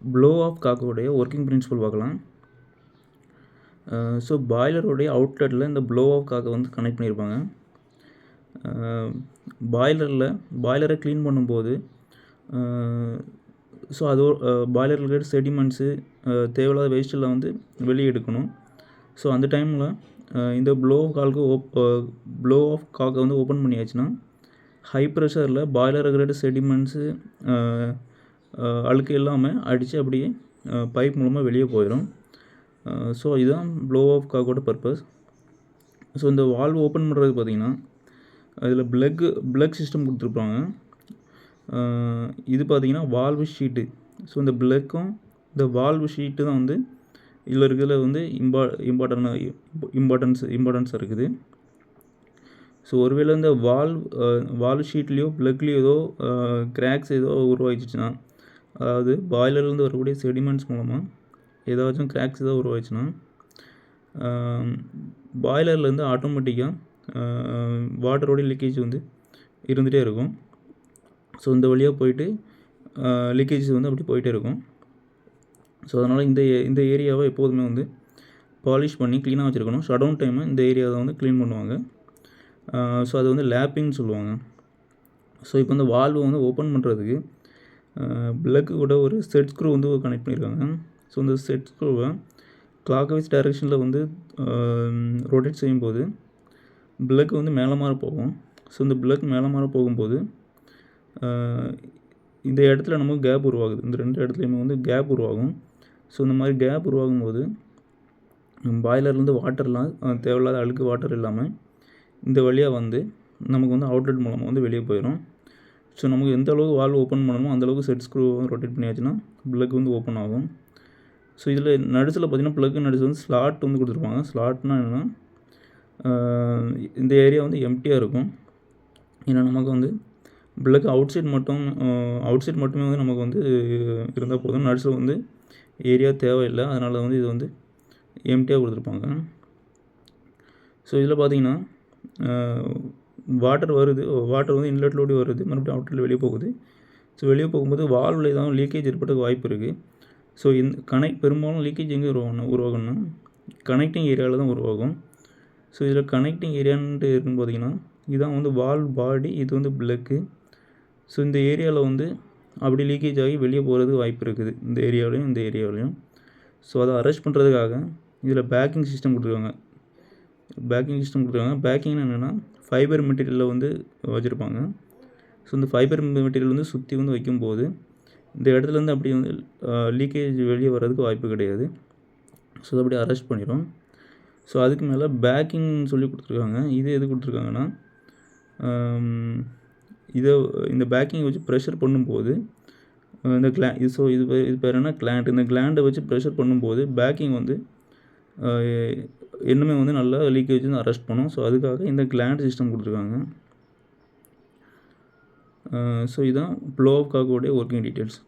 Flow of காக்கோடைய working principal பார்க்கலாம். So பாய்லருடைய அவுட்லெட்டில் இந்த flow of காக்கை வந்து கனெக்ட் பண்ணியிருப்பாங்க. பாய்லரை க்ளீன் பண்ணும்போது ஸோ அது பாய்லரில் இருக்கிற செடிமெண்ட்ஸு தேவையில்லாத வேஸ்ட்டெல்லாம் வந்து வெளியே எடுக்கணும். ஸோ அந்த டைமில் இந்த ப்ளோ ஆஃப் காக்கை வந்து ஓப்பன் பண்ணியாச்சுன்னா ஹை ப்ரெஷரில் பாய்லர் இருக்கிற செடிமெண்ட்ஸு அழுக்கு எல்லாமே அடித்து அப்படியே பைப் மூலமாக வெளியே போயிடும். ஸோ இதுதான் ப்ளோ ஆஃப் காக்கோட பர்பஸ். ஸோ இந்த வால்வ் ஓப்பன் பண்ணுறது பார்த்திங்கன்னா அதில் ப்ளக் சிஸ்டம் கொடுத்துருப்பாங்க. இது பார்த்திங்கன்னா வால்வு ஷீட்டு. ஸோ இந்த ப்ளக்கும் இந்த வால்வு ஷீட்டு தான் வந்து இதில் இருக்கிறதுல வந்து இம்பார்ட்டன்ஸ் இருக்குது. ஸோ ஒருவேளை இந்த வால்வு ஷீட்லேயோ ப்ளக்லேயோ ஏதோ கிராக்ஸ் ஏதோ உருவாகிடுச்சுன்னா, அதாவது பாய்லர்லேருந்து வரக்கூடிய செடிமெண்ட்ஸ் மூலமாக ஏதாச்சும் கிராக்ஸ் ஏதோ உருவாச்சுன்னா பாய்லர்லேருந்து ஆட்டோமேட்டிக்காக வாட்டரோடைய லீக்கேஜ் வந்து இருந்துகிட்டே இருக்கும். ஸோ இந்த வழியாக போயிட்டு லீக்கேஜஸ் வந்து அப்படி போயிட்டே இருக்கும். ஸோ அதனால் இந்த ஏரியாவை எப்போதுமே வந்து பாலிஷ் பண்ணி க்ளீனாக வச்சுருக்கணும். ஷட் டவுன் டைமை இந்த ஏரியாவை வந்து க்ளீன் பண்ணுவாங்க. ஸோ அது வந்து லேப்பிங்னு சொல்லுவாங்க. ஸோ இப்போ இந்த வால்வு வந்து ஓப்பன் பண்ணுறதுக்கு ப்ளக்கு கூட ஒரு செட் ஸ்க்ரூ வந்து கனெக்ட் பண்ணியிருக்காங்க. ஸோ இந்த செட் ஸ்க்ரூவை கிளாக் வைஸ் டைரெக்ஷனில் வந்து ரொட்டேட் செய்யும்போது ப்ளக் வந்து மேலே மாற போகும். ஸோ இந்த ப்ளக் மேலே மாற போகும்போது இந்த இடத்துல நமக்கு கேப் உருவாகுது. இந்த ரெண்டு இடத்துலையுமே வந்து கேப் உருவாகும். ஸோ இந்த மாதிரி கேப் உருவாகும் போது பாய்லர்லேருந்து வாட்டர்லாம் தேவையில்லாத அழுக்கு வாட்டர் இல்லாமல் இந்த வழியாக வந்து நமக்கு வந்து அவுட்லெட் மூலமாக வந்து வெளியே போயிடும். ஸோ நமக்கு எந்த அளவுக்கு வால்வ் ஓப்பன் பண்ணணுமோ அந்தளவுக்கு செட் ஸ்க்ரூ ரொட்டேட் பண்ணியாச்சுன்னா ப்ளக் வந்து ஓப்பன் ஆகும். ஸோ இதில் நடுசில் பார்த்திங்கன்னா ப்ளக்கு நடுசு வந்து ஸ்லாட் வந்து கொடுத்துருப்பாங்க. ஸ்லாட்னால் என்னென்னா இந்த ஏரியா வந்து எம்டியாக இருக்கும். ஏன்னா நமக்கு வந்து ப்ளக் அவுட் சைட் மட்டுமே வந்து நமக்கு வந்து இருந்தால் போதும். நடுசில் வந்து ஏரியா தேவையில்லை. அதனால் வந்து இது வந்து எம்டியாக கொடுத்துருப்பாங்க. ஸோ இதில் பார்த்திங்கன்னா வாட்டர் வந்து இன்லெட்லோடு வருது, மறுபடியும் அவுட்லெட் வெளியே போகுது. ஸோ வெளியே போகும்போது வால்வில் ஏதாவது லீக்கேஜ் ஏற்படுறதுக்கு வாய்ப்பு இருக்குது. ஸோ பெரும்பாலும் லீக்கேஜ் எங்கே உருவாகணும்னா கனெக்டிங் ஏரியாவில் தான் உருவாகும். ஸோ இதில் கனெக்டிங் ஏரியான்ட்டு இருக்குன்னு பார்த்திங்கன்னா இதுதான் வந்து வால்வ் பாடி, இது வந்து ப்ளக்கு. ஸோ இந்த ஏரியாவில் வந்து அப்படி லீக்கேஜ் ஆகி வெளியே போகிறதுக்கு வாய்ப்பு இருக்குது, இந்த ஏரியாவிலையும். ஸோ அதை அரெஸ்ட் பண்ணுறதுக்காக இதில் பேக்கிங் சிஸ்டம் கொடுத்துருக்காங்க. பேக்கிங்னு என்னென்னா ஃபைபர் மெட்டீரியலில் வந்து வச்சுருப்பாங்க. ஸோ இந்த ஃபைபர் மெட்டீரியல் வந்து சுற்றி வந்து வைக்கும்போது இந்த இடத்துலேருந்து அப்படி வந்து லீக்கேஜ் வெளியே வர்றதுக்கு வாய்ப்பு கிடையாது. ஸோ அதை அப்படியே அரெஸ்ட் பண்ணிடும். ஸோ அதுக்கு மேலே பேக்கிங் சொல்லி கொடுத்துருக்காங்க. இது எது கொடுத்துருக்காங்கன்னா இந்த பேக்கிங் வச்சு ப்ரெஷர் பண்ணும்போது இந்த இது பேர் என்ன கிளாண்ட். இந்த கிளாண்டை வச்சு ப்ரெஷர் பண்ணும்போது பேக்கிங் வந்து இன்னுமே வந்து நல்லா லீக்கேஜ் வந்து அரெஸ்ட் பண்ணும். ஸோ அதுக்காக இந்த கிளாண்ட் சிஸ்டம் கொடுத்துருக்காங்க. ஸோ இதுதான் ப்ளோ ஆஃப் காக்கோடைய ஒர்க்கிங் டீட்டெயில்ஸ்.